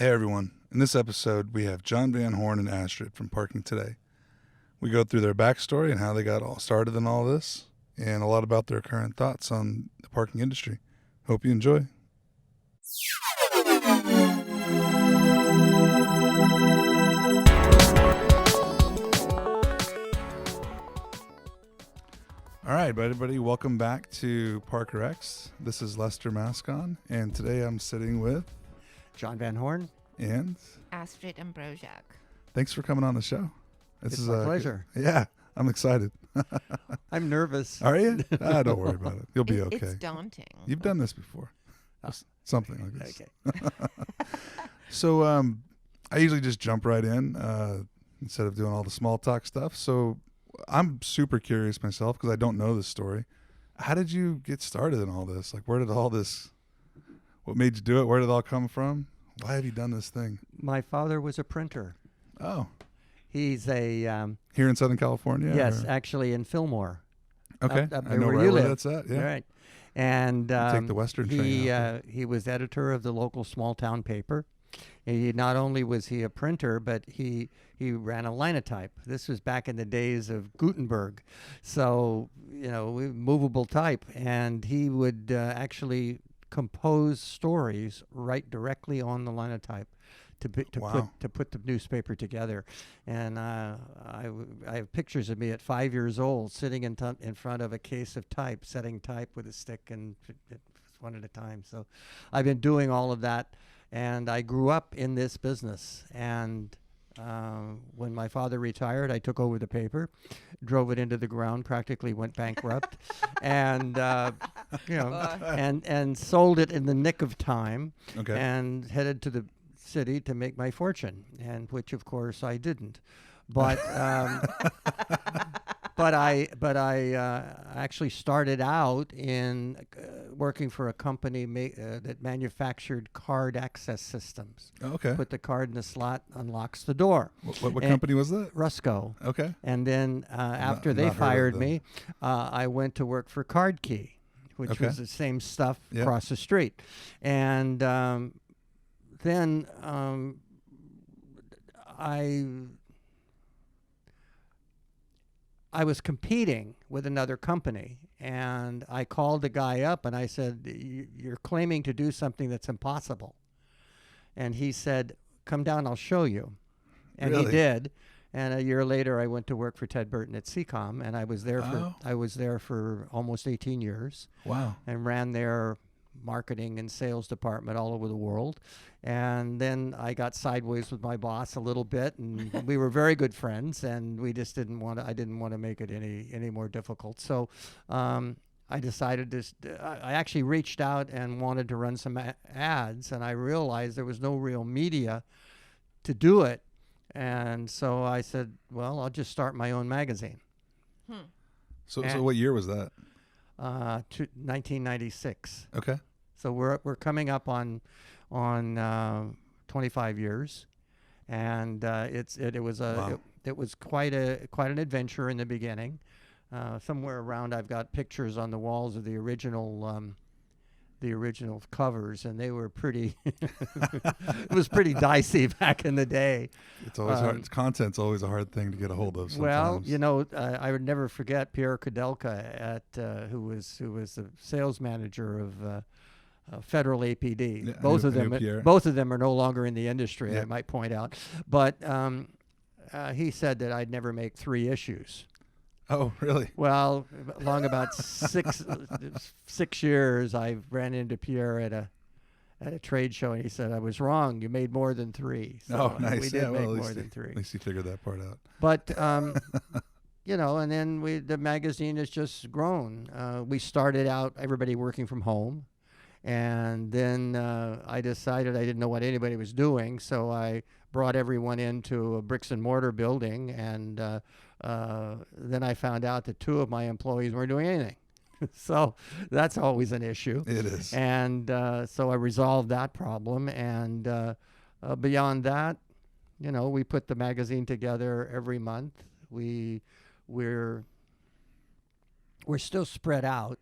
Hey everyone, in this episode we have John Van Horn and Astrid from Parking Today. We go through their backstory and how they got all started in all this, and a lot about their current thoughts on the parking industry. Hope you enjoy. All right, everybody, welcome back to Parker X. This is Lester Mascon, and today I'm sitting with John Van Horn. And Astrid Ambroziak. thanks for coming on the show. It's my pleasure. Yeah, I'm excited. I'm nervous. Are you? Don't worry about it. You'll be okay. It's daunting. You've done this before. Something like this. Okay. So I usually just jump right in instead of doing all the small talk stuff. So I'm super curious myself because I don't know this story. How did you get started in all this? Like, where did all this, what made you do it? Where did it all come from? Why have you done this thing? My father was a printer. Oh. He's a... Here in Southern California? Yes, or? Actually in Fillmore. Okay. Up I know where right you where live. that's at. Yeah. Right. And take the Western train out he was editor of the local small town paper. He not only was he a printer, but he ran a linotype. This was back in the days of Gutenberg, so movable type, and he would actually compose stories right directly on the linotype to put the newspaper together. And I have pictures of me at 5 years old sitting in front of a case of type, setting type with a stick, and one at a time. So I've been doing all of that. And I grew up in this business. And when my father retired, I took over the paper, drove it into the ground, practically went bankrupt, and and sold it in the nick of time. Okay. And headed to the city to make my fortune, and which of course I didn't. But But I actually started out in working for a company that manufactured card access systems. Okay. Put the card in the slot, unlocks the door. What company was that? Rusco. Okay. And then after they fired me, I went to work for Card Key, which was the same stuff across the street. And then I was competing with another company, and I called the guy up and I said, "You're claiming to do something that's impossible." And he said, "Come down, I'll show you." And Really? he did. And a year later, I went to work for Ted Burton at Seacom, and I was there for almost 18 years. Wow. And ran their marketing and sales department all over the world. And then I got sideways with my boss a little bit, and we were very good friends, and we just I didn't want to make it any more difficult. So I decided I actually reached out and wanted to run some ads, and I realized there was no real media to do it. And so I said, well, I'll just start my own magazine. So what year was that? 1996. Okay. So we're coming up on 25 years, and it was quite an adventure in the beginning. Somewhere around, I've got pictures on the walls of the original covers, and they were pretty. It was pretty dicey back in the day. It's always hard. Content's always a hard thing to get a hold of sometimes. Well, I would never forget Pierre Kudelka who was the sales manager of Federal APD. Yeah, both of them are no longer in the industry. Yeah. I might point out, but he said that I'd never make 3 issues. Oh, really? Well, along about 6 years, I ran into Pierre at a trade show, and he said I was wrong. You made more than 3. So nice. We did make more than 3. At least you figured that part out. But and then the magazine has just grown. We started out everybody working from home, and then I decided I didn't know what anybody was doing, so I brought everyone into a bricks and mortar building, and then I found out that 2 of my employees weren't doing anything. So that's always an issue. It is. And so I resolved that problem. And beyond that, we put the magazine together every month. We're still spread out.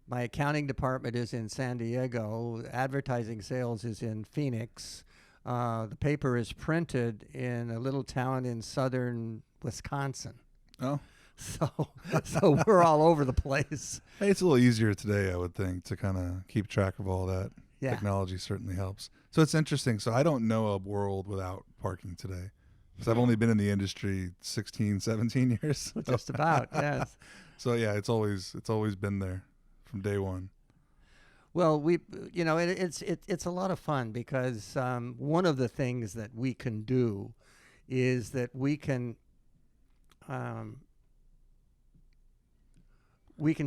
My accounting department is in San Diego. Advertising sales is in Phoenix. The paper is printed in a little town in southern Wisconsin. Oh, So, so we're all over the place. hey, it's a little easier today, I would think, to kind of keep track of all that. Yeah. Technology certainly helps. So it's interesting. So I don't know a world without parking today, because I've only been in the industry 16, 17 years. Just about, yes. So yeah, it's always been there from day one. Well, it's a lot of fun because one of the things that we can do is that we can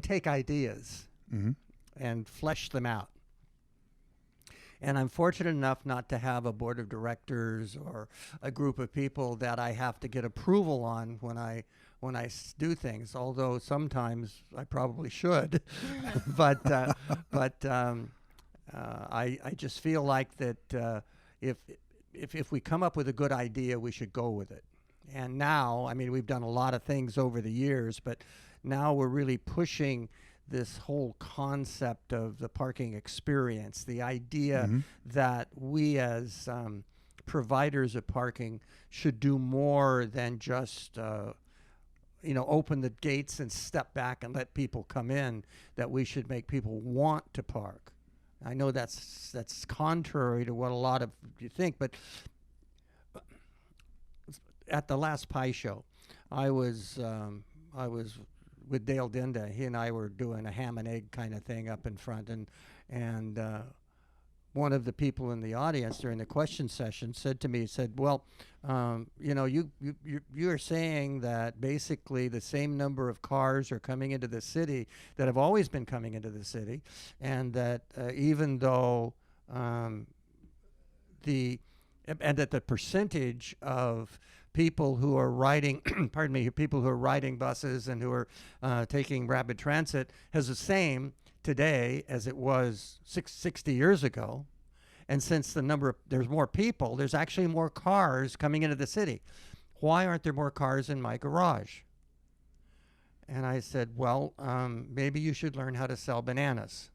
take ideas Mm-hmm. and flesh them out. And I'm fortunate enough not to have a board of directors or a group of people that I have to get approval on when I do things. Although sometimes I probably should, but I just feel like that if we come up with a good idea, we should go with it. And now, I mean, we've done a lot of things over the years, but now we're really pushing this whole concept of the parking experience, the idea Mm-hmm. that we as providers of parking should do more than just open the gates and step back and let people come in, that we should make people want to park. I know that's contrary to what a lot of you think, but at the last Pie Show, I was with Dale Dinda. He and I were doing a ham and egg kind of thing up in front, and one of the people in the audience during the question session said to me, "Well, you're saying that basically the same number of cars are coming into the city that have always been coming into the city, and that even though the percentage of people who are riding, people who are riding buses and who are taking rapid transit has the same today as it was 60 years ago. And since there's more people, there's actually more cars coming into the city. Why aren't there more cars in my garage?" And I said, "Well, maybe you should learn how to sell bananas."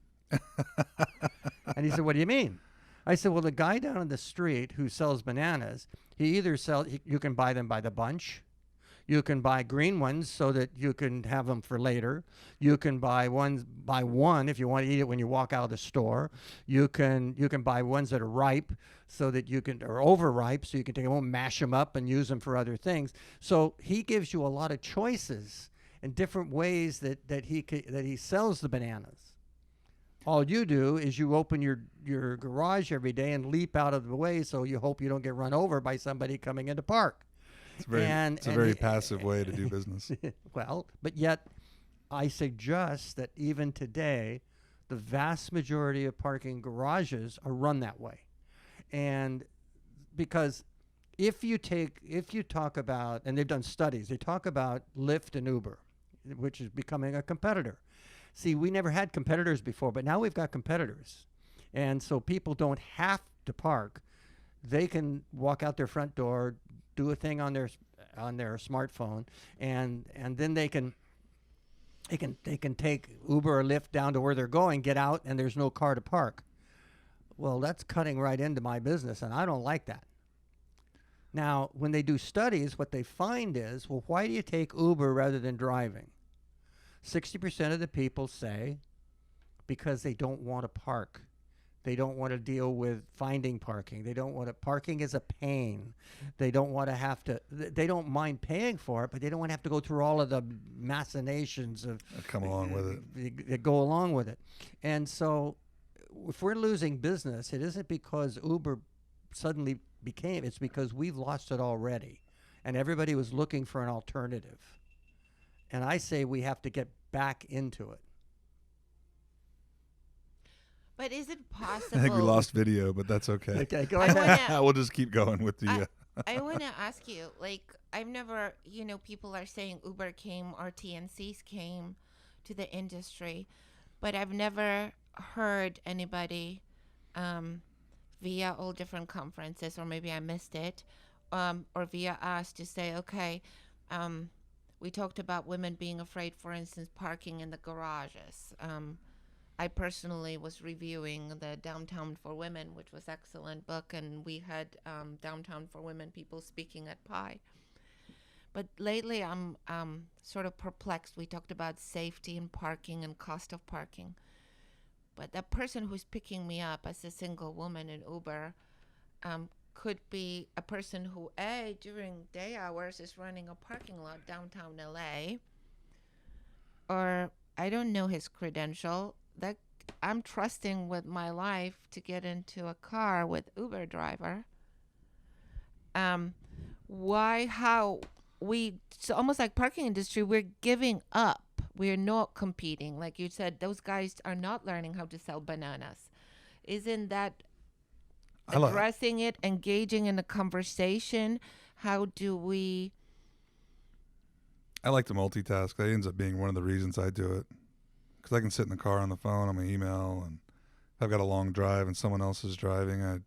And he said, "What do you mean?" I said, "Well, the guy down on the street who sells bananas, you can buy them by the bunch. You can buy green ones so that you can have them for later. You can buy one if you want to eat it when you walk out of the store. You can buy ones that are ripe or overripe, so you can take them home, mash them up, and use them for other things." So he gives you a lot of choices and different ways that he sells the bananas. All you do is you open your garage every day and leap out of the way, so you hope you don't get run over by somebody coming in to park. It's a very passive way to do business. Well, but yet I suggest that even today, the vast majority of parking garages are run that way. And because if you talk about, and they've done studies, they talk about Lyft and Uber, which is becoming a competitor. See, we never had competitors before, but now we've got competitors. And so people don't have to park. They can walk out their front door, do a thing on their smartphone, and then they can take Uber or Lyft down to where they're going, get out, and there's no car to park. Well, that's cutting right into my business, and I don't like that. Now, when they do studies, what they find is, well, why do you take Uber rather than driving? 60% of the people say because they don't want to park. They don't want to deal with finding parking. They don't want to. Parking is a pain. They don't want to have to. They don't mind paying for it, but they don't want to have to go through all of the machinations of Come along with it. that go along with it. And so, if we're losing business, it isn't because Uber suddenly became. It's because we've lost it already, and everybody was looking for an alternative. And I say we have to get back into it. But is it possible? I think we lost video, but that's okay. Okay, go I ahead. wanna- We'll just keep going with the. I want to ask you, like, I've never, people are saying Uber came or TNCs came to the industry, but I've never heard anybody via all different conferences, or maybe I missed it, or via us to say, okay, we talked about women being afraid, for instance, parking in the garages. I personally was reviewing the Downtown for Women, which was excellent book, and we had Downtown for Women people speaking at Pi. But lately, I'm sort of perplexed. We talked about safety and parking and cost of parking. But the person who's picking me up as a single woman in Uber could be a person who, during day hours is running a parking lot downtown LA, or I don't know his credential. That I'm trusting with my life to get into a car with Uber driver. Why? How? It's almost like parking industry. We're giving up. We're not competing. Like you said, those guys are not learning how to sell bananas. Isn't that addressing it, engaging in a conversation? How do we? I like to multitask. That ends up being one of the reasons I do it, because I can sit in the car on the phone on my email, and if I've got a long drive and someone else is driving,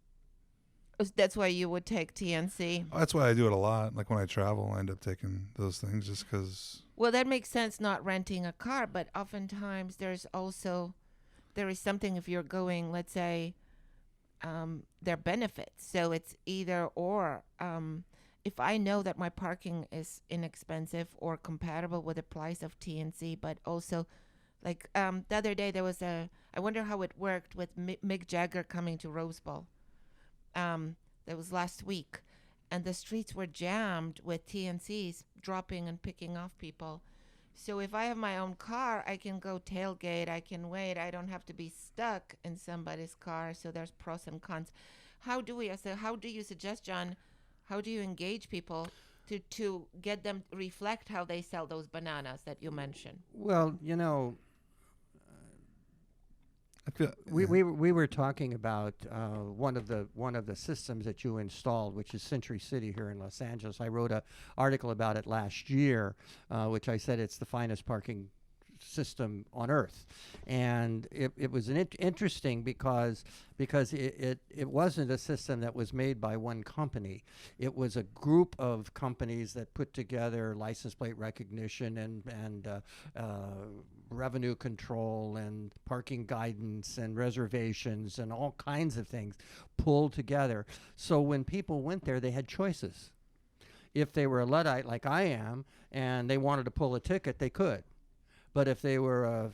That's why you would take TNC. that's why I do it a lot. Like when I travel, I end up taking those things just because. Well, that makes sense, not renting a car, but oftentimes there is something if you're going, let's say, their benefits. So it's either or. If I know that my parking is inexpensive or compatible with the price of TNC, but also, like the other day there was I wonder how it worked with Mick Jagger coming to Rose Bowl. That was last week, and the streets were jammed with TNCs dropping and picking off people. So if I have my own car, I can go tailgate, I can wait, I don't have to be stuck in somebody's car. So there's pros and cons. How do you suggest, John, how do you engage people to get them to reflect how they sell those bananas that you mentioned? Well, I feel, we were talking about one of the systems that you installed, which is Century City here in Los Angeles. I wrote an article about it last year, which I said it's the finest parking system on earth, and it was interesting because it wasn't a system that was made by one company. It was a group of companies that put together license plate recognition and revenue control and parking guidance and reservations and all kinds of things pulled together. So when people went there, they had choices. If they were a Luddite like I am and they wanted to pull a ticket, they could. But if they were a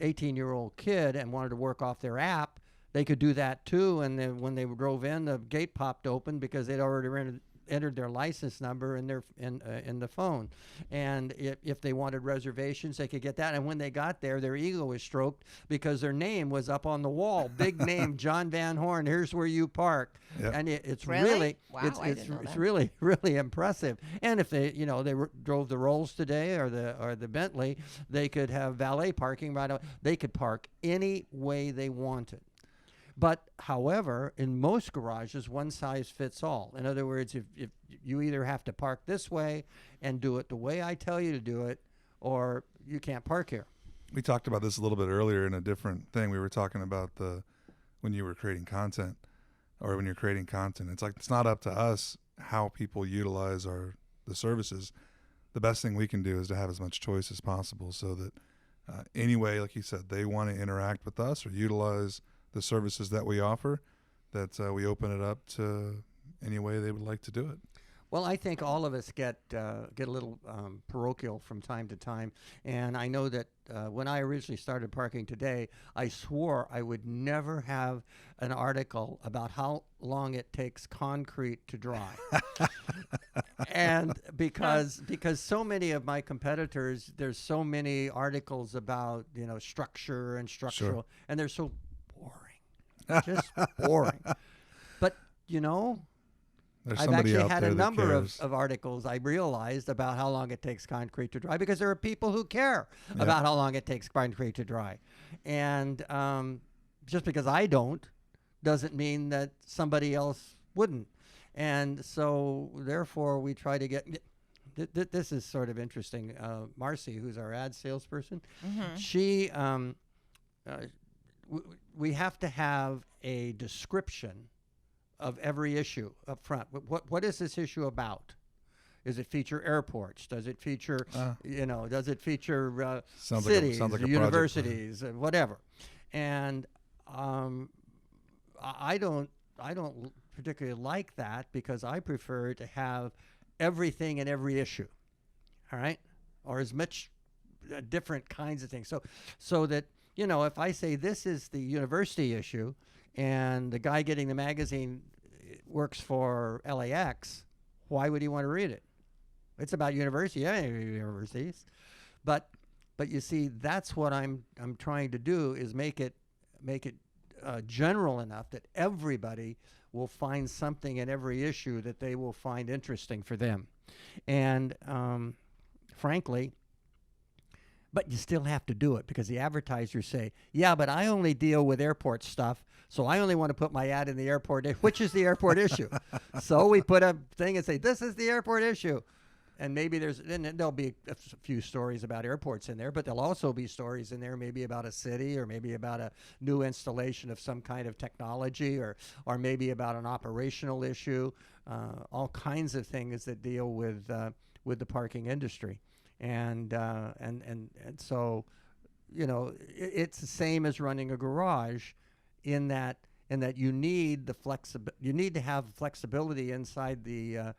18-year-old kid and wanted to work off their app, they could do that too. And then when they drove in, the gate popped open because they'd already entered their license number in the phone. And if they wanted reservations, they could get that. And when they got there, their ego was stroked because their name was up on the wall, big name, John Van Horn. Here's where you park. Yep. And it's really wow, it's really impressive. And if they drove the Rolls today or the Bentley, they could have valet parking right out. They could park any way they wanted. But, however, in most garages, one size fits all. In other words, if you either have to park this way and do it the way I tell you to do it, or you can't park here. We talked about this a little bit earlier in a different thing. We were talking about when you were creating content, or when you're creating content. It's like it's not up to us how people utilize the services. The best thing we can do is to have as much choice as possible, so that anyway, like you said, they want to interact with us or utilize the services that we offer, that we open it up to any way they would like to do it. Well, I think all of us get a little parochial from time to time, and I know that when I originally started Parking Today, I swore I would never have an article about how long it takes concrete to dry. And because so many of my competitors, there's so many articles about structure and structural, sure. And they're so boring, just boring. But I've actually had a number of articles I realized about how long it takes concrete to dry, because there are people who care about how long it takes concrete to dry. And just because I don't doesn't mean that somebody else wouldn't. And so therefore we try to get this is sort of interesting. Marcy, who's our ad salesperson, mm-hmm. She we have to have a description of every issue up front. What is this issue about? Does it feature airports? Does it feature, does it feature cities, like a universities, whatever? And I don't particularly like that because I prefer to have everything in every issue, all right, or as much different kinds of things. So that if I say this is the university issue, and the guy getting the magazine works for LAX, why would he want to read it? It's about universities, but you see, that's what I'm trying to do, is make it general enough that everybody will find something in every issue that they will find interesting for them. And frankly, but you still have to do it because the advertisers say, yeah, but I only deal with airport stuff, so I only want to put my ad in the airport, which is the airport issue. So we put a thing and say, this is the airport issue. And maybe there'll be a few stories about airports in there, but there'll also be stories in there maybe about a city, or maybe about a new installation of some kind of technology, or maybe about an operational issue, all kinds of things that deal with the parking industry. And so, it's the same as running a garage, in that you need you need to have flexibility inside the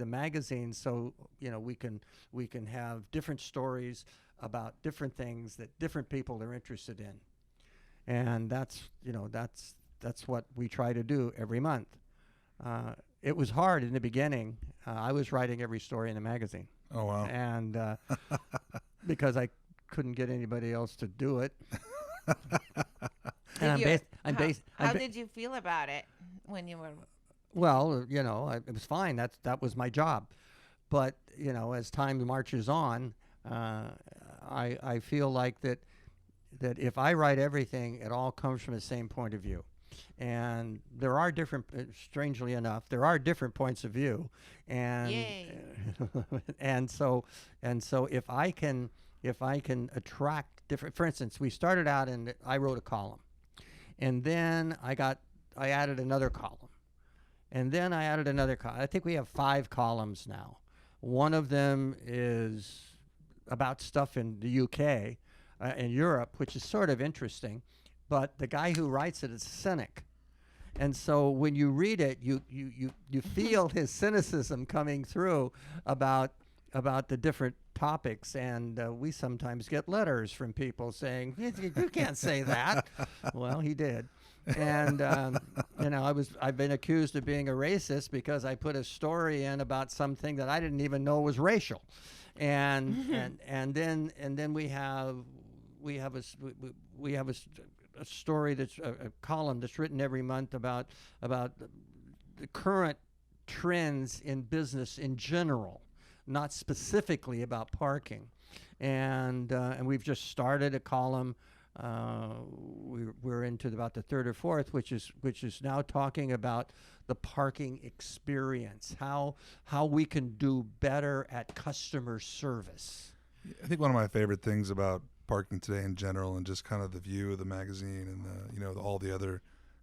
magazine, so we can have different stories about different things that different people are interested in, and that's what we try to do every month. It was hard in the beginning. I was writing every story in the magazine. Oh wow! And because I couldn't get anybody else to do it. How did you feel about it when you were? Well, it was fine. That was my job. But as time marches on, I feel like that if I write everything, it all comes from the same point of view. And there are different, strangely enough, there are different points of view, and Yay. and so if I can attract different. For instance, we started out and I wrote a column, and then I added another column, and then I added another column. I think we have 5 columns now. One of them is about stuff in the UK, in Europe, which is sort of interesting. But the guy who writes it is a cynic. And so when you read it, you feel his cynicism coming through about the different topics. And we sometimes get letters from people saying, you can't say that. Well, he did. And, I've been accused of being a racist because I put a story in about something that I didn't even know was racial. And then we have a story that's a column that's written every month about the current trends in business in general, not specifically about parking. And we've just started a column. We're into about the 3rd or 4th, which is now talking about the parking experience, how we can do better at customer service. I think one of my favorite things about parking today in general, and just kind of the view of the magazine and all the other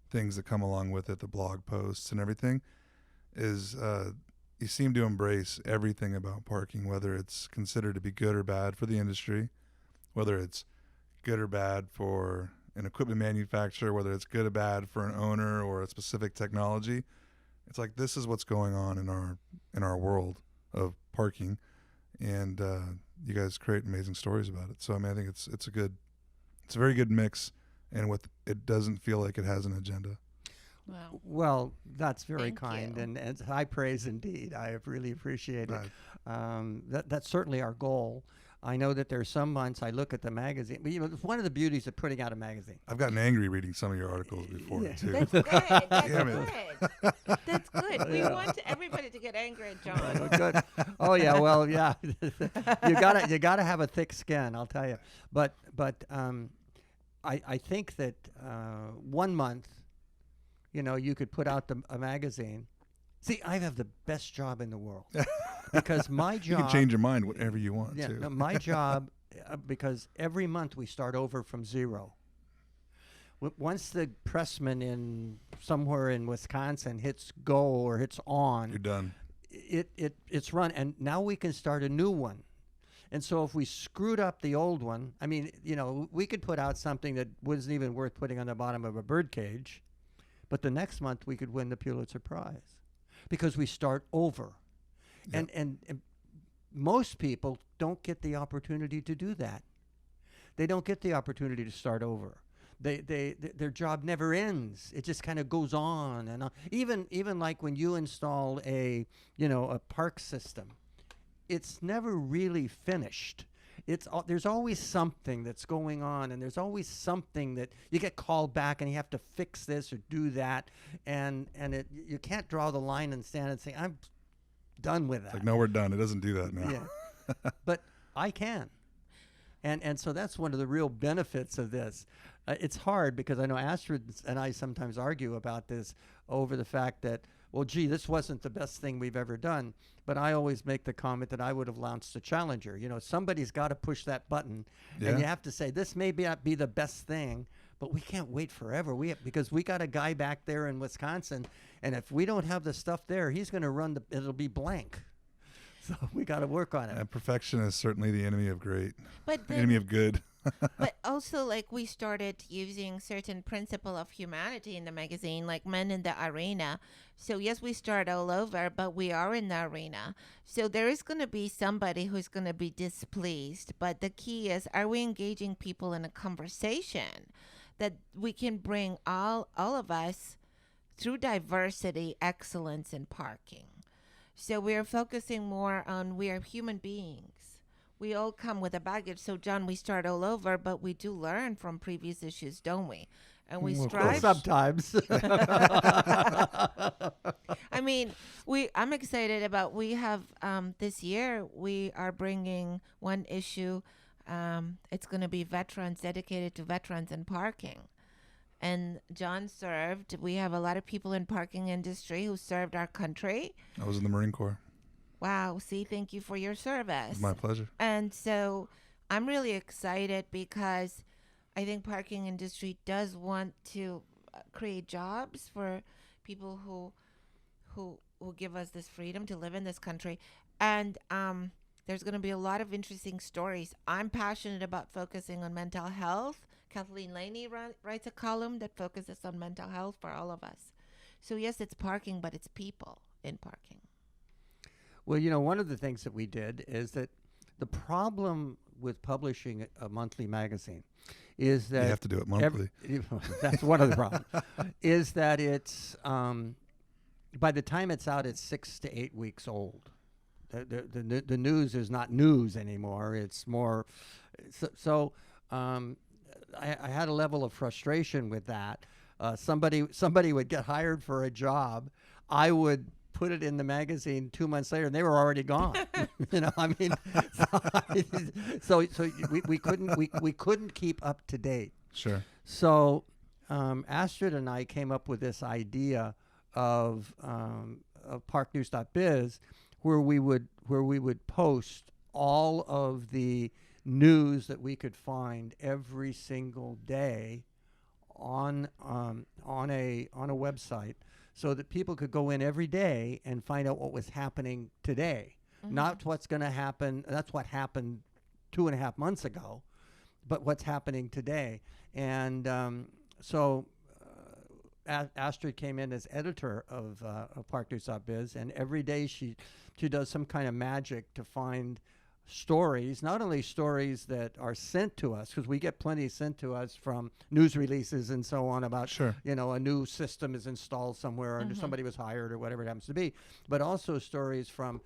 things that come along with it, the blog posts and everything, is you seem to embrace everything about parking, whether it's considered to be good or bad for the industry, whether it's good or bad for an equipment manufacturer, whether it's good or bad for an owner or a specific technology. It's like, this is what's going on in our world of parking, and you guys create amazing stories about it. So I think it's a very good mix, and it doesn't feel like it has an agenda. Wow. Well, that's very Thank kind, you. and it's high praise indeed. I really appreciate it. That's certainly our goal. I know that there's some months I look at the magazine. But, it's one of the beauties of putting out a magazine. I've gotten angry reading some of your articles before too. That's good. That's Damn good. it. That's good. We want everybody to get angry at John. Good. Oh yeah, well yeah. you gotta have a thick skin, I'll tell you. But I think that 1 month, you could put out a magazine. See, I have the best job in the world because my job. You can change your mind whatever you want Yeah, to. no, my job, because every month we start over from zero. Once the pressman in somewhere in Wisconsin hits go or hits on, You're done. it's run, and now we can start a new one. And so if we screwed up the old one, I mean, we could put out something that wasn't even worth putting on the bottom of a bird cage, but the next month we could win the Pulitzer Prize because we start over. Yep. And most people don't get the opportunity to do that. They don't get the opportunity to start over. Their job never ends. It just kind of goes on and on. Even like when you install a park system, it's never really finished. There's always something that's going on, and there's always something that you get called back and you have to fix this or do that, and you can't draw the line and stand and say, I'm done with that. It's like, no, we're done. It doesn't do that now. Yeah. But I can. And so that's one of the real benefits of this. It's hard because I know Astrid and I sometimes argue about this over the fact that, well, gee, this wasn't the best thing we've ever done. But I always make the comment that I would have launched a challenger. Somebody's got to push that button. Yeah. And you have to say, this may not be the best thing, but we can't wait forever. Because we got a guy back there in Wisconsin, and if we don't have the stuff there, he's going to run it'll be blank. So we got to work on it. And perfection is certainly the enemy of great. But The enemy of good. but also, like, we started using certain principle of humanity in the magazine, like Men in the Arena. So yes, we start all over, but we are in the arena. So there is going to be somebody who's going to be displeased. But the key is, are we engaging people in a conversation that we can bring all of us through diversity, excellence in parking? So we are focusing more on, we are human beings. We all come with a baggage. So, John, we start all over, but we do learn from previous issues, don't we? And we Well, of strive. course. Sometimes. I mean, I'm excited about, we have this year, we are bringing one issue. It's going to be veterans, dedicated to veterans and parking. And John served. We have a lot of people in parking industry who served our country. I was in the Marine Corps. Wow. See, thank you for your service. It's my pleasure. And so I'm really excited because I think parking industry does want to create jobs for people who give us this freedom to live in this country. And there's going to be a lot of interesting stories. I'm passionate about focusing on mental health. Kathleen Laney writes a column that focuses on mental health for all of us. So yes, it's parking, but it's people in parking. Well, one of the things that we did is that the problem with publishing a monthly magazine is that You have to do it monthly. that's one of the problems, is that it's by the time it's out, it's 6 to 8 weeks old. The news is not news anymore. It's more I had a level of frustration with that. Somebody would get hired for a job. I would put it in the magazine 2 months later, and they were already gone. So we couldn't keep up to date. Sure. So Astrid and I came up with this idea of parknews.biz, where we would post all of the news that we could find every single day on a website, so that people could go in every day and find out what was happening today, not what's going to happen. That's what happened 2.5 months ago, but what's happening today. And so Astrid came in as editor of parknews.biz, and every day she does some kind of magic to find stories, not only stories that are sent to us, because we get plenty sent to us from news releases and so on about, Sure. A new system is installed somewhere or somebody was hired or whatever it happens to be, but also stories from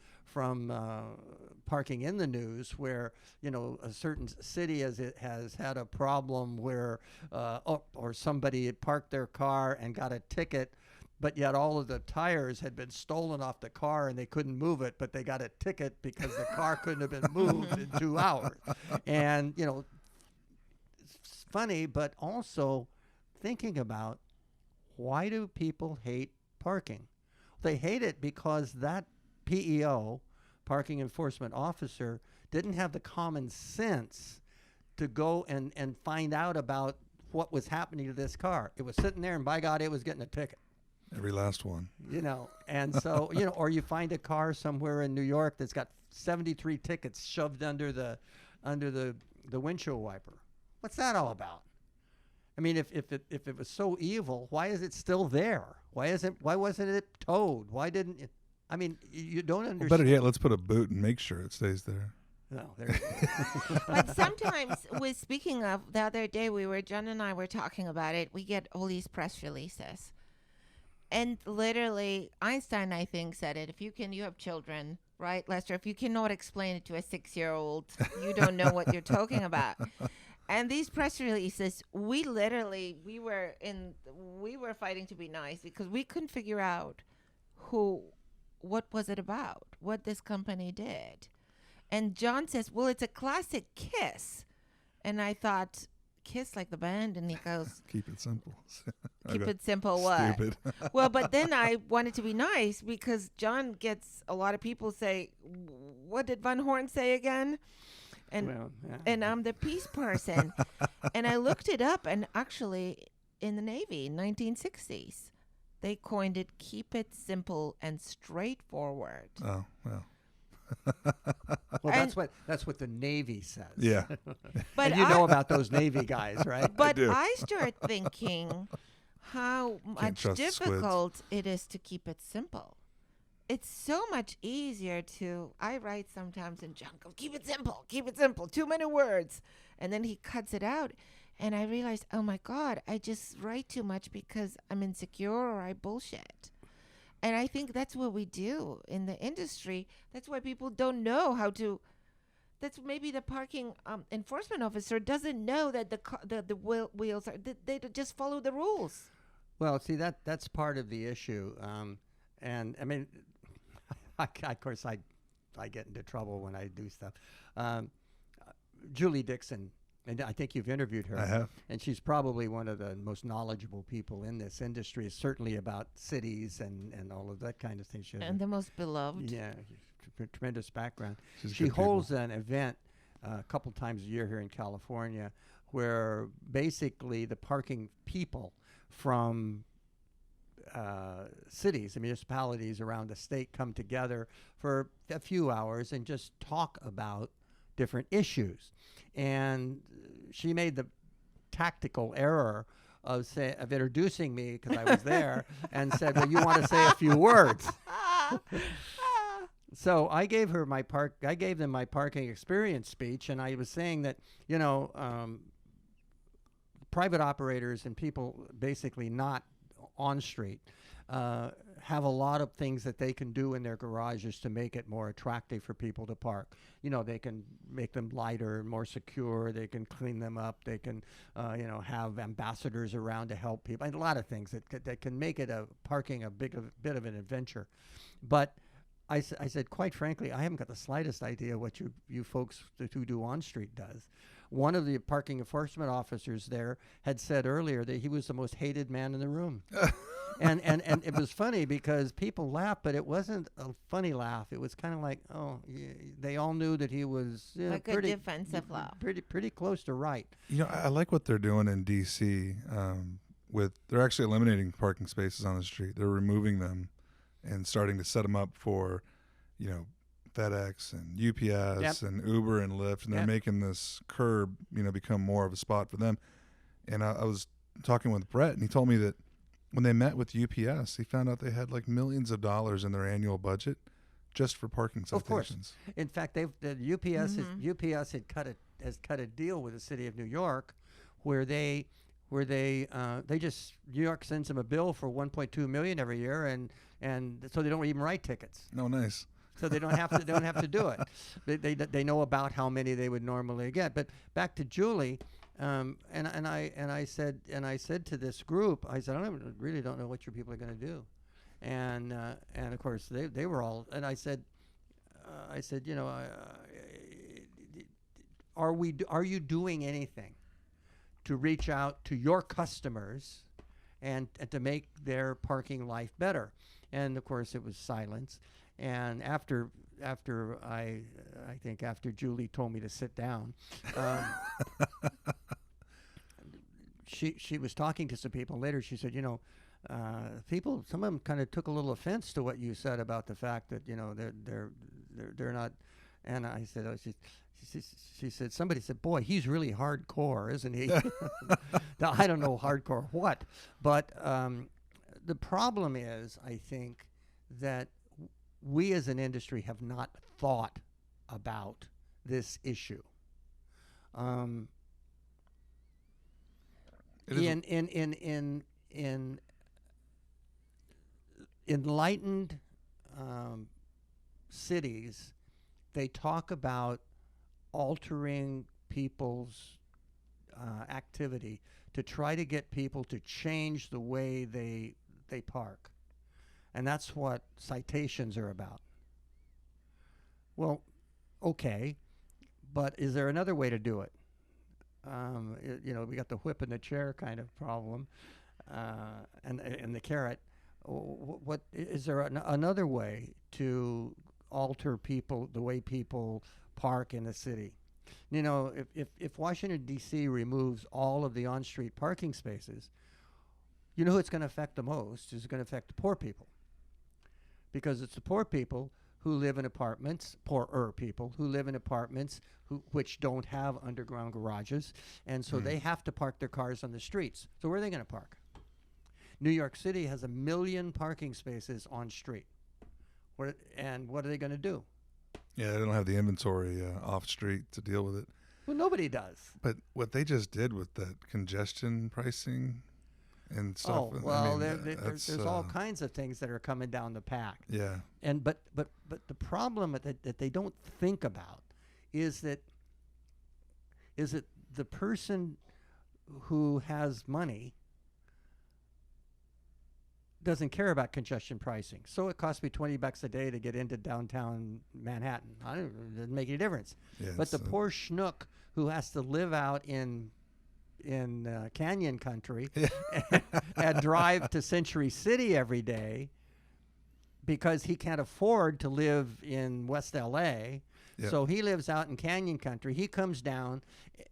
parking in the news, where a certain city has had a problem where or somebody had parked their car and got a ticket, but yet all of the tires had been stolen off the car and they couldn't move it, but they got a ticket because the car couldn't have been moved in 2 hours. And, it's funny, but also thinking about, why do people hate parking? They hate it because that PEO, parking enforcement officer, didn't have the common sense to go and find out about what was happening to this car. It was sitting there, and by God, it was getting a ticket. Every last one. And so, or you find a car somewhere in New York that's got 73 tickets shoved under the windshield wiper. What's that all about? I mean, if it was so evil, why is it still there? Why wasn't it towed? Why didn't it? I mean, you don't understand. Better yet, let's put a boot and make sure it stays there. No, there you go. But sometimes, speaking of the other day, John and I were talking about it. We get all these press releases, and literally, Einstein, I think, said it. You have children, right, Lester? If you cannot explain it to a 6-year-old, you don't know what you're talking about. And these press releases, we were fighting to be nice because we couldn't figure out what was it about, what this company did. And John says, well, it's a classic Kiss. And I thought, Kiss like the band? And he goes, keep it simple. Keep it simple what? Stupid. Well, but then I wanted to be nice because John gets a lot of people say, what did Van Horn say again? And I'm the peace person. And I looked it up, and actually in the Navy, 1960s, they coined it, keep it simple and straightforward. Oh, well. Well, that's what the Navy says. Yeah. But and you know about those Navy guys, right? But I start thinking how much trust difficult it is to keep it simple. It's so much easier I write sometimes and John goes, keep it simple, too many words. And then he cuts it out. And I realized, oh my God, I just write too much because I'm insecure or I bullshit. And I think that's what we do in the industry. That's why people don't know how to. That's maybe the parking enforcement officer doesn't know that the wheels are. They just follow the rules. Well, see that's part of the issue, and I mean, of course I get into trouble when I do stuff. Julie Dixon. And I think you've interviewed her. I have. And she's probably one of the most knowledgeable people in this industry, certainly about cities and all of that kind of thing. And the most beloved. Yeah, tremendous background. She's She good holds people. an event a couple times a year here in California where basically the parking people from cities and municipalities around the state come together for a few hours and just talk about different issues. And she made the tactical error of introducing me because I was there and said, well, you want to say a few words. So I gave them my parking experience speech, and I was saying that, private operators and people basically not on street have a lot of things that they can do in their garages to make it more attractive for people to park. They can make them lighter and more secure. They can clean them up. They can, have ambassadors around to help people. And a lot of things that can make it parking a bit of an adventure. But I said, quite frankly, I haven't got the slightest idea what you folks who do on street does. One of the parking enforcement officers there had said earlier that he was the most hated man in the room. And it was funny because people laughed, but it wasn't a funny laugh. It was kind of like, they all knew that he was like pretty a defensive laugh. Pretty close to right. I like what they're doing in D.C. They're actually eliminating parking spaces on the street. They're removing them and starting to set them up for, FedEx and UPS and Uber and Lyft, and they're making this curb, become more of a spot for them. And I was talking with Brett, and he told me that when they met with UPS, he found out they had like millions of dollars in their annual budget just for parking citations. Of course. In fact, UPS has cut a deal with the city of New York, where New York sends them a bill for $1.2 million every year, and so they don't even write tickets. No, nice. So they don't have to do it. They know about how many they would normally get. But back to Julie. And I said to this group, I said, I really don't know what your people are going to do, and of course they were all, and I said, are you doing anything to reach out to your customers and to make their parking life better? And of course it was silence. And after Julie told me to sit down, she was talking to some people later. She said, People, some of them kind of took a little offense to what you said about the fact that, you know, they're not. And I said, she said, somebody said, boy, he's really hardcore, isn't he? Now, I don't know hardcore what, but the problem is, I think, that we as an industry have not thought about this issue. In enlightened cities, they talk about altering people's activity to try to get people to change the way they park. And that's what citations are about. Well, okay, but is there another way to do it? You know, we got the whip and the chair kind of problem, and the carrot. What is there another way to alter people, the way people park in the city? You know, if Washington D.C. removes all of the on-street parking spaces, you know who it's going to affect the most? It's going to affect the poor people, because it's the poor people who live in apartments, poorer people who live in apartments which don't have underground garages, and so they have to park their cars on the streets. So where are they going to park? New York City has 1 million parking spaces on street. And what are they going to do? Yeah, they don't have the inventory off street to deal with it. Well, nobody does. But what they just did with that congestion pricing and stuff. Oh, well, I mean, there's all kinds of things that are coming down the pack. Yeah. And but the problem that they don't think about is that the person who has money doesn't care about congestion pricing. So it costs me $20 a day to get into downtown Manhattan. It doesn't make any difference. Yeah, but the poor schnook who has to live out in Canyon Country and drive to Century City every day because he can't afford to live in West LA. Yep. So he lives out in Canyon Country. He comes down,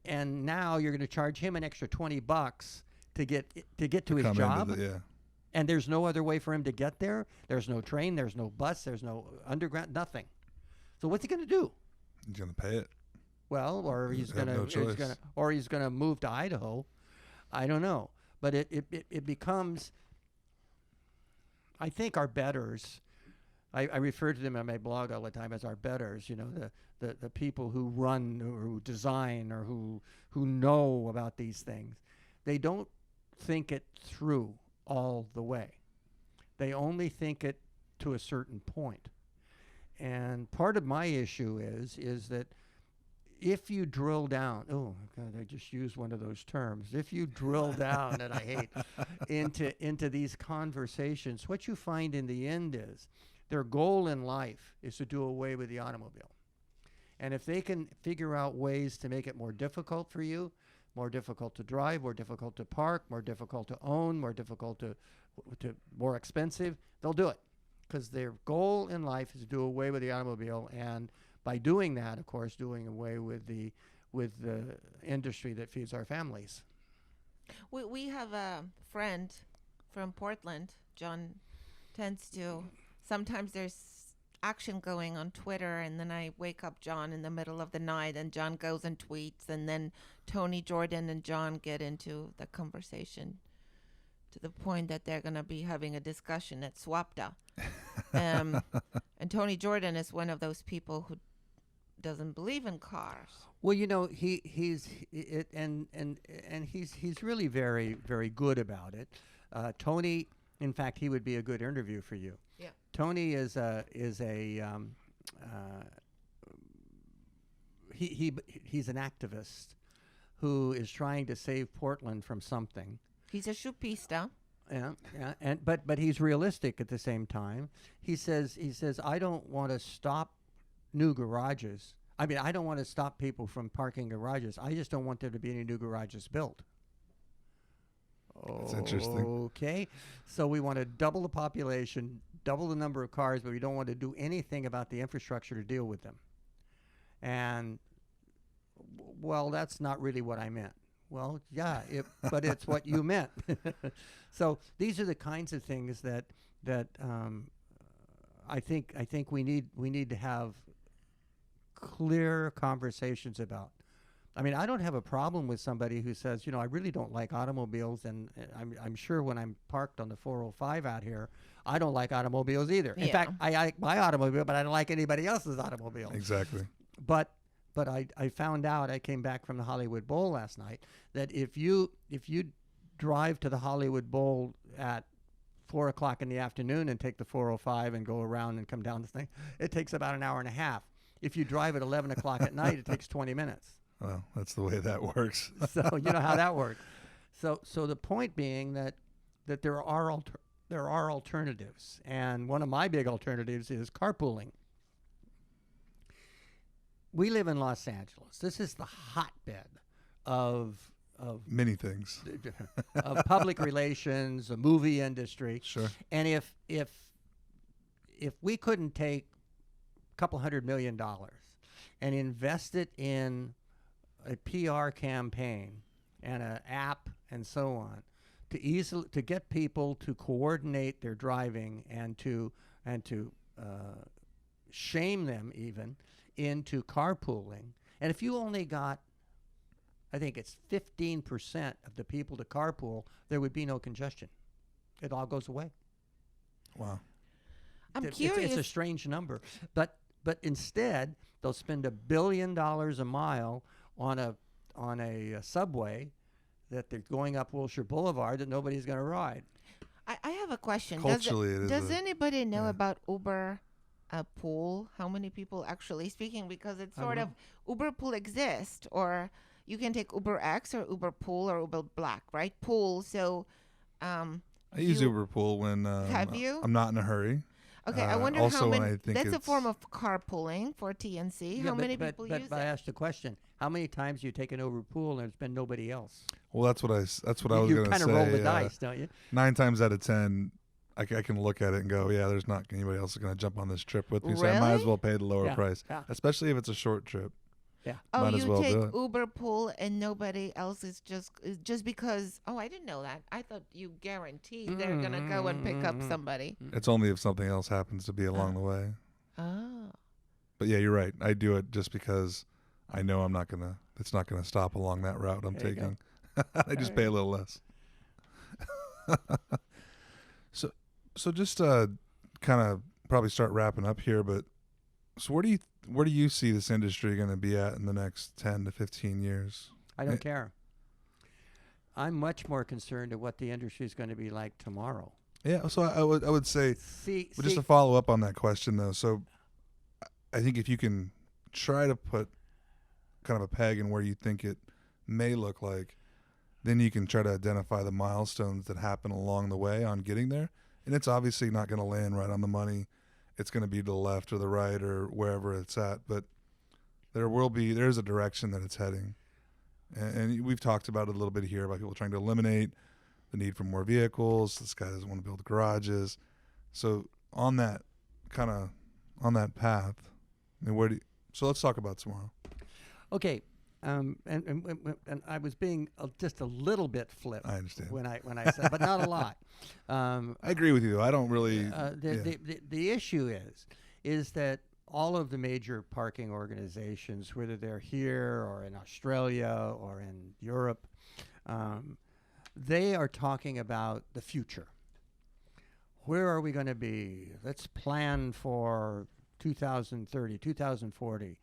and now you're going to charge him an extra $20 to get to his job. And there's no other way for him to get there. There's no train. There's no bus. There's no underground. Nothing. So what's he going to do? He's going to pay it. Well, or he's gonna move to Idaho. I don't know, but it becomes. I think our betters. I refer to them on my blog all the time as our betters. You know, the people who run or who design or who know about these things. They don't think it through all the way. They only think it to a certain point. And part of my issue is that if you drill down, oh God, I just used one of those terms. If you drill down, and I hate, into these conversations, what you find in the end is their goal in life is to do away with the automobile. And if they can figure out ways to make it more difficult for you, more difficult to drive, more difficult to park, more difficult to own, more difficult to more expensive, they'll do it. Because their goal in life is to do away with the automobile, and by doing that, of course, doing away with the industry that feeds our families. We have a friend from Portland. John tends to. Sometimes there's action going on Twitter, and then I wake up John in the middle of the night, and John goes and tweets, and then Tony Jordan and John get into the conversation to the point that they're going to be having a discussion at SWAPTA. And Tony Jordan is one of those people who doesn't believe in cars. Well, you know, he's really very, very good about it. Tony, in fact, he would be a good interview for you. Yeah. Tony he's an activist who is trying to save Portland from something. He's a chupista. Yeah, but he's realistic at the same time. He says I don't want to stop new garages. I mean, I don't want to stop people from parking garages. I just don't want there to be any new garages built. That's interesting. Okay, so we want to double the population, double the number of cars, but we don't want to do anything about the infrastructure to deal with them. And well, that's not really what I meant. Well, yeah, but it's what you meant. So these are the kinds of things that I think we need to have clear conversations about. I mean, I don't have a problem with somebody who says, I really don't like automobiles, and I'm sure when I'm parked on the 405 out here, I don't like automobiles either. In Yeah. fact, I like my automobile, but I don't like anybody else's automobile. Exactly. But I found out, I came back from the Hollywood Bowl last night, that if you drive to the Hollywood Bowl at 4 o'clock in the afternoon and take the 405 and go around and come down the thing, it takes about an hour and a half. If you drive at 11 o'clock at night, it takes 20 minutes. Well, that's the way that works. So you know how that works. So the point being that there are alternatives, and one of my big alternatives is carpooling. We live in Los Angeles. This is the hotbed of Many things. of public relations, the movie industry. Sure. And if we couldn't take a couple $100 million and invest it in a PR campaign and an app and so on to get people to coordinate their driving and to shame them even into carpooling. And if you only got, I think it's 15% of the people to carpool, there would be no congestion. It all goes away. Wow. I'm It's curious. a strange number, but instead they'll spend $1 billion a mile on a subway that they're going up Wilshire Boulevard that nobody's going to ride. I have a question. Culturally, it is Does a- anybody know yeah. about Uber Pool? How many people actually speaking? Because it's I don't sort of know. Uber Pool exists, or you can take Uber X or Uber Pool or Uber Black, right? Pool. So, I use you- Uber Pool when Have you? I'm not in a hurry. Okay, I wonder also how when many. I think That's a it's- form of carpooling for TNC. How many people use But I it? asked the question: how many times you take an Uber Pool and there's been nobody else? Well, that's what I was You going to kind say. of roll the dice, don't you? 9 times out of 10, I can look at it and go, yeah, there's not anybody else going to jump on this trip with me, so I might as Really? well pay the lower Yeah, price, yeah. especially if it's a short trip. Yeah. Oh, Might as you well take do it. Uber Pool and nobody else is just because. Oh, I didn't know that. I thought you guaranteed they're gonna go and pick up somebody. It's only if something else happens to be along the way. Oh. But yeah, you're right. I do it just because I know it's not gonna stop along that route I'm There you go. taking. I just pay a little less. So just kind of probably start wrapping up here, but so where do you see this industry going to be at in the next 10 to 15 years? I don't care. I'm much more concerned at what the industry is going to be like tomorrow. Yeah, so I would say, See, but just to follow up on that question though, so I think if you can try to put kind of a peg in where you think it may look like, then you can try to identify the milestones that happen along the way on getting there. And it's obviously not going to land right on the money. It's going to be to the left or the right or wherever it's at, but there's a direction that it's heading. And we've talked about it a little bit here about people trying to eliminate the need for more vehicles. This guy doesn't want to build garages. So on that path, I mean, so let's talk about tomorrow. Okay, and I was being just a little bit flip I understand. when I said, but not a lot. I agree with you. I don't really. The issue is that all of the major parking organizations, whether they're here or in Australia or in Europe, they are talking about the future. Where are we going to be? Let's plan for 2030, 2040.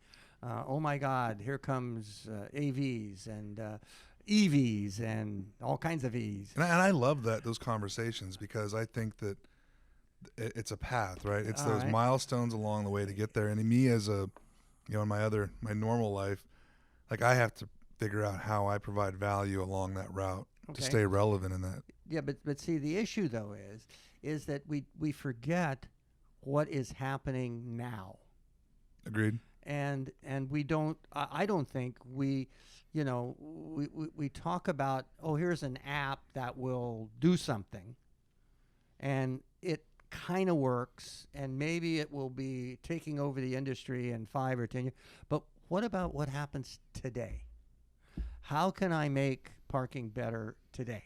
Oh my God, here comes AVs and EVs and all kinds of Vs. And I love those conversations because I think that it's a path, right? It's All those right. milestones along the way to get there. And me as in my normal life, like I have to figure out how I provide value along that route to Okay. stay relevant in that. Yeah, but see, the issue though is that we forget what is happening now. Agreed. And we don't. I don't think we talk about, oh, here's an app that will do something, and it kind of works, and maybe it will be taking over the industry in 5 or 10 years. But what about what happens today? How can I make parking better today?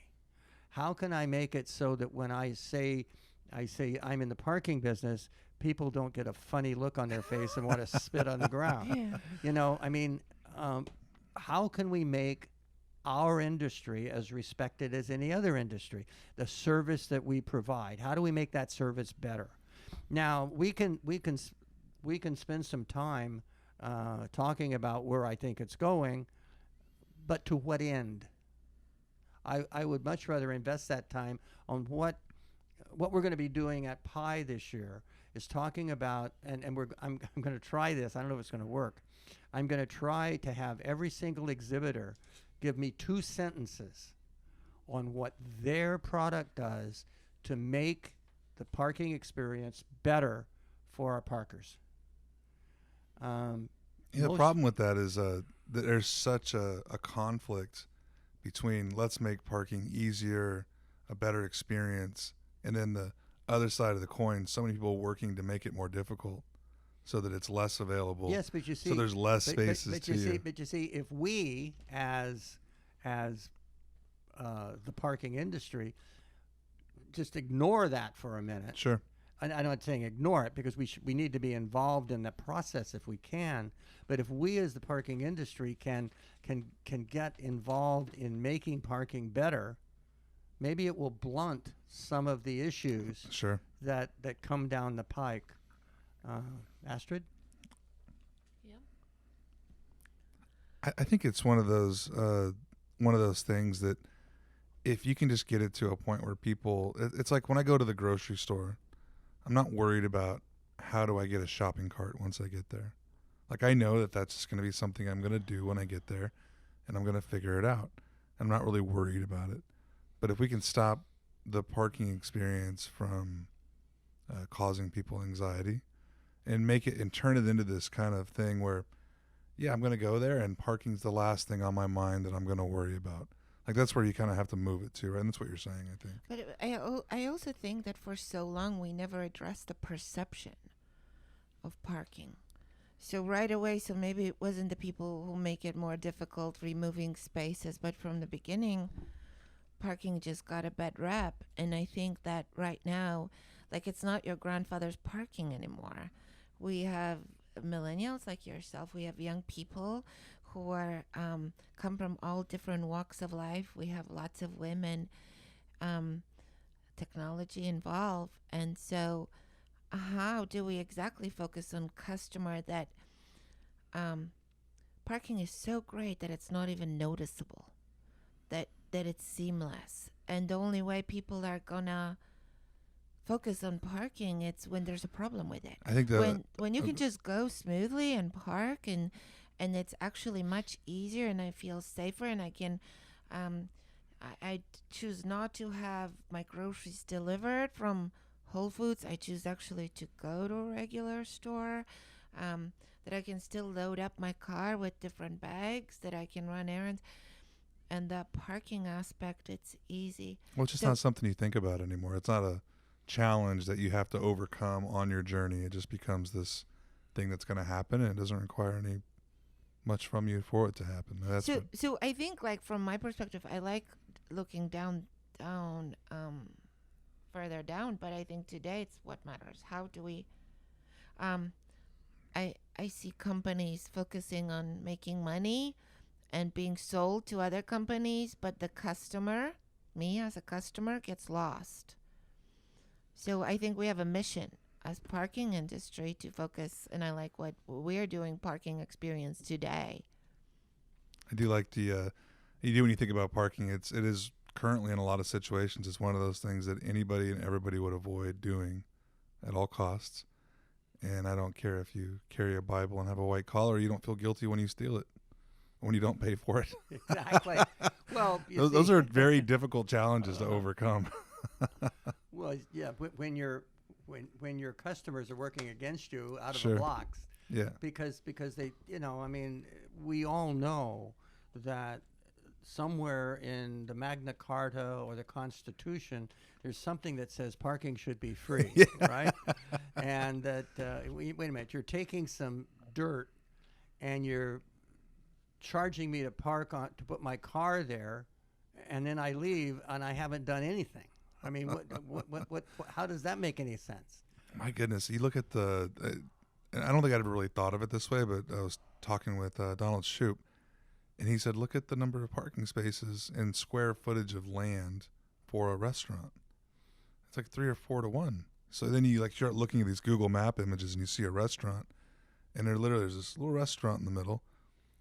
How can I make it so that when I say I'm in the parking business, people don't get a funny look on their face and want to spit on the ground? Yeah. You know, I mean, how can we make our industry as respected as any other industry? The service that we provide, how do we make that service better? Now, we can spend some time talking about where I think it's going, but to what end? I would much rather invest that time on what we're going to be doing at PI this year is talking about, and I'm going to try this. I don't know if it's going to work. I'm going to try to have every single exhibitor give me 2 sentences on what their product does to make the parking experience better for our parkers. The problem with that is that there's such a conflict between let's make parking easier, a better experience, and then the other side of the coin, so many people working to make it more difficult so that it's less available. Yes, but you see, so there's less spaces but to you. But you see, if we as the parking industry just ignore that for a minute. Sure. I'm not saying ignore it, because we need to be involved in the process if we can. But if we as the parking industry can get involved in making parking better, maybe it will blunt some of the issues Sure. that come down the pike. Astrid? I think it's one of those things that if you can just get it to a point where people, it's like when I go to the grocery store, I'm not worried about how do I get a shopping cart once I get there. Like, I know that that's just going to be something I'm going to do when I get there, and I'm going to figure it out. I'm not really worried about it. But if we can stop the parking experience from causing people anxiety and make it and turn it into this kind of thing where, yeah, I'm going to go there and parking's the last thing on my mind that I'm going to worry about. Like, that's where you kind of have to move it to, right? And that's what you're saying, I think. But I also think that for so long we never addressed the perception of parking. So right away, so maybe it wasn't the people who make it more difficult removing spaces, but from the beginning, parking just got a bad rap. And I think that right now, like, it's not your grandfather's parking anymore. We have millennials like yourself. We have young people who are come from all different walks of life. We have lots of women, technology involved. And so how do we exactly focus on customer that parking is so great that it's not even noticeable, that it's seamless. And the only way people are gonna focus on parking, it's when there's a problem with it. I think that when you can just go smoothly and park, and it's actually much easier, and I feel safer, and I can I choose not to have my groceries delivered from Whole Foods. I choose actually to go to a regular store, that I can still load up my car with different bags, that I can run errands. And the parking aspect, it's easy. Well, it's just not something you think about anymore. It's not a challenge that you have to overcome on your journey. It just becomes this thing that's going to happen, and it doesn't require any much from you for it to happen. That's so I think, like, from my perspective, I like looking down, further down. But I think today it's what matters. How do we? I see companies focusing on making money and being sold to other companies, but the customer, me as a customer, gets lost. So I think we have a mission as parking industry to focus, and I like what we're doing, parking experience today. I do like the you do when you think about parking. It is currently in a lot of situations, it's one of those things that anybody and everybody would avoid doing at all costs. And I don't care if you carry a Bible and have a white collar, you don't feel guilty when you steal it, when you don't pay for it. Exactly. Well, those are very difficult challenges to overcome. Well, yeah, when your customers are working against you out of Sure. the blocks, Yeah. because they, I mean, we all know that somewhere in the Magna Carta or the Constitution, there's something that says parking should be free, right? And that wait a minute, you're taking some dirt and you're charging me to put my car there, and then I leave and I haven't done anything. I mean, what how does that make any sense? My goodness, you look at the. And I don't think I'd ever really thought of it this way, but I was talking with Donald Shoup, and he said, look at the number of parking spaces and square footage of land for a restaurant. It's like 3 or 4 to 1. So then you like start looking at these Google Map images and you see a restaurant, and there's this little restaurant in the middle,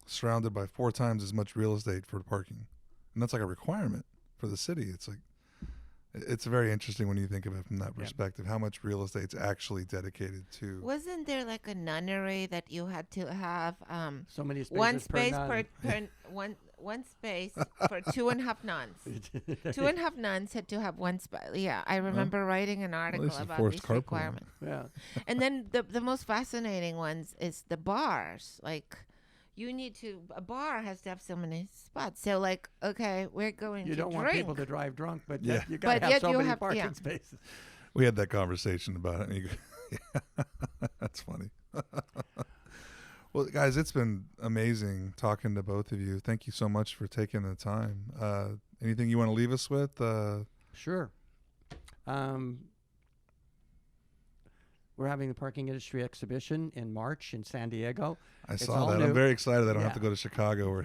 surrounded by 4 times as much real estate for parking, and that's like a requirement for the city. It's like it's very interesting when you think of it from that perspective, how much real estate's actually dedicated to. Wasn't there like a nunnery that you had to have So many spaces one space per nun. one space for 2.5 nuns? 2.5 nuns had to have one space. Yeah, I remember writing an article this is about forced these carpooling. requirements. Yeah. And then the most fascinating ones is the bars. Like, a bar has to have so many spots. So like, okay, we're going You to don't drink. want people to drive drunk, but Yeah. you got to But have yet so you many have- parking yeah. spaces. We had that conversation about it. And you go, that's funny. Well, guys, it's been amazing talking to both of you. Thank you so much for taking the time. Anything you want to leave us with? Sure. We're having the parking industry exhibition in March in San Diego. I It's saw all that. new. I'm very excited. I don't have Yeah. to go to Chicago or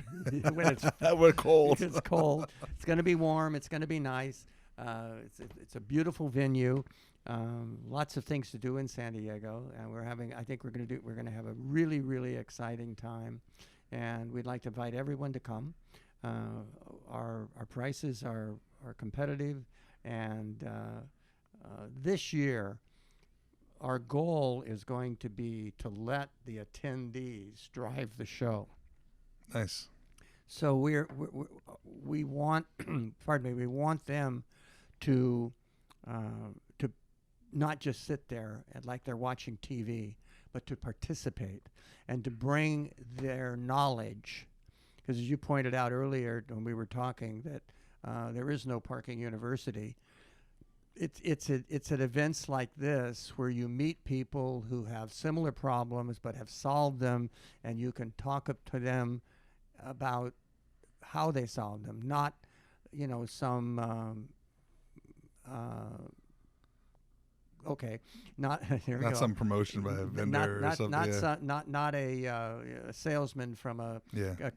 When it's we're cold. It's cold. It's going to be warm. It's going to be nice. It's a beautiful venue. Lots of things to do in San Diego, and I think we're going to have a really, really exciting time, and we'd like to invite everyone to come. Our prices are competitive, and this year our goal is going to be to let the attendees drive the show. Nice. So we want, pardon me, we want them to not just sit there and like they're watching TV, but to participate and to bring their knowledge. Because as you pointed out earlier when we were talking, that there is no parking university. It's at events like this where you meet people who have similar problems but have solved them, and you can talk up to them about how they solved them, not some not here we Not go. some promotion by a vendor or something. Not a salesman from a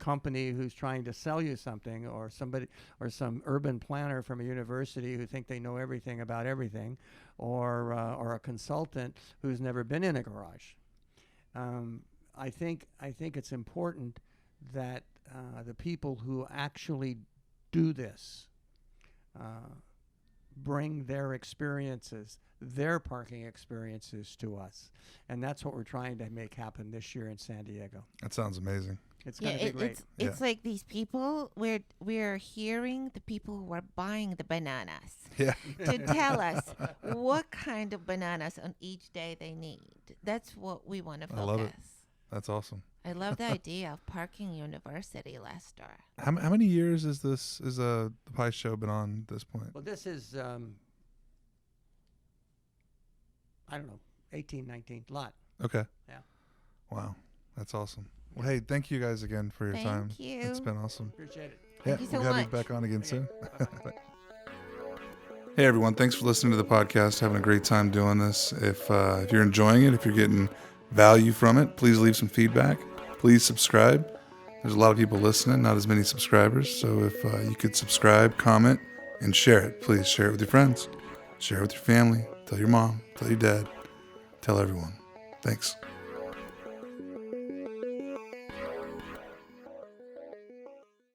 company who's trying to sell you something, or somebody, or some urban planner from a university who think they know everything about everything, or a consultant who's never been in a garage. I think it's important that the people who actually do this bring their experiences, their parking experiences to us. And that's what we're trying to make happen this year in San Diego. That sounds amazing. It's going to be great. It's like these people, we're hearing the people who are buying the bananas Yeah. to tell us what kind of bananas on each day they need. That's what we want to focus. I love it. That's awesome. I love the idea of Parking University, Lester. How many years is the Pie Show been on at this point? Well, this is, I don't know, 18, 19, lot. Okay. Yeah. Wow. That's awesome. Well, hey, thank you guys again for your Thank time. you. It's been awesome. Appreciate it. Thank you so we'll have much. you back on again soon. Hey everyone, thanks for listening to the podcast. Having a great time doing this. If you're enjoying it, if you're getting value from it, please leave some feedback. Please subscribe. There's a lot of people listening, not as many subscribers. So if you could subscribe, comment, and share it. Please share it with your friends. Share it with your family. Tell your mom. Tell your dad. Tell everyone. Thanks.